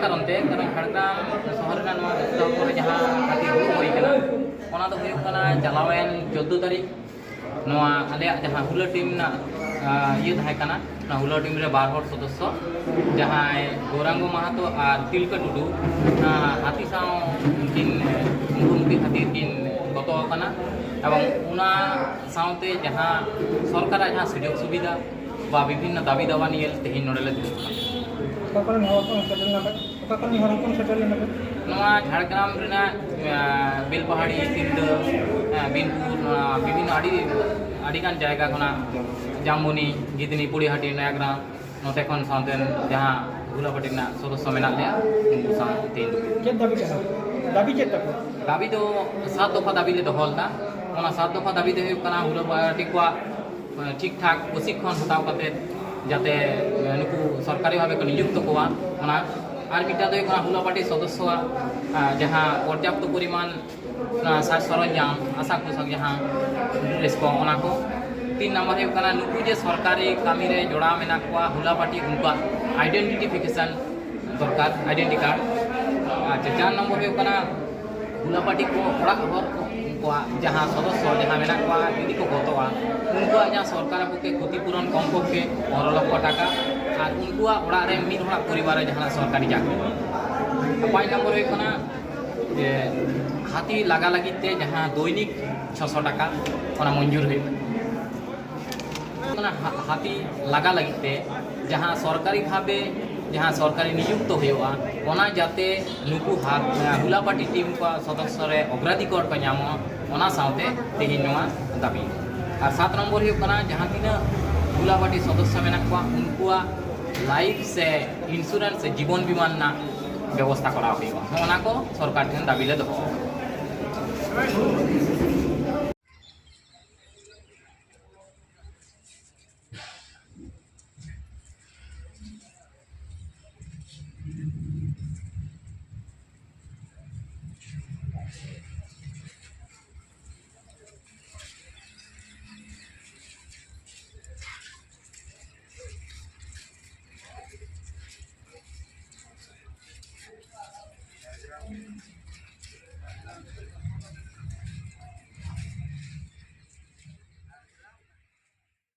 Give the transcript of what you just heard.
कारण झाड़ग्राम शहर जहाँ खातिर हुई चलावें 14 तारीख आले जहाँ हुला टीम ये तहकना हुला टीम रे 12 हर सदस्य जहाँ गौरांग महतो और तिलका टुडू हाथी साउन मुखोमुखी खातिर किन गतोकना एवं उना साउते जहाँ सरकार जहाँ सुजोग सुविधा बा विभिन्न दाबी दावा निये तेहिन नोडेले झाड़ग्राम बेलपहाड़ी सिलदा बिनपुर विभिन्न आड़ीगान जायगा खना जामुनी गिदनी पुड़ीहाटी नयाग्राम नोते खन साउते जहाँ हुलापाटी सदस्य मेना लिया उनको साथ तेन दाबी तो 7 दफा दाबी ले दोहलता 7 दफा दाबी दे हुलापाटी को ठीक ठाक प्रशिक्षण हताव करते जाते नुकू सरकारी भावे को नियुक्त कोवा और मिटा दो हुलापाटी सदस्य जहाँ पर्याप्त परिमाण साज सरंजाम आशा पोशाक जहाँ ड्रेस को 3 नंबर नुकू जे सरकारी कामी रे जोड़ा मेना कोवा हुलापाटी उनका आइडेंटिफिकेशन दरकार आइडेंटिटी कार्ड 4 नंबर हुलापाटी को जहाँ सदस्य जहाँ मेना को यदि को गतवा उनको जहाँ सरकार पक्षे क्षतिपूरण कम पक्षे 15 लाख टाका और उनको रे मिद हड़ा परिवार जहाँ सरकारी चाकरी 5 नंबर जे हाथी लगा लगिते जहाँ दैनिक 600 टाका मंजूर हाथी लगा लगिते जहाँ सरकारी भावे जहाँ सरकारी नियुक्त होना जाते नुकू हुलापाटी टीम को सदस्य रे अग्राधिकार को नाम साथे तेहिन दाबी और 7 नंबर जहाँ तीना हुलापाटी सदस्य मेना उनको लाइफ से इंश्योरेंस से जीवन बीमा व्यवस्था करा सरकार ठेन दाबी ले दो।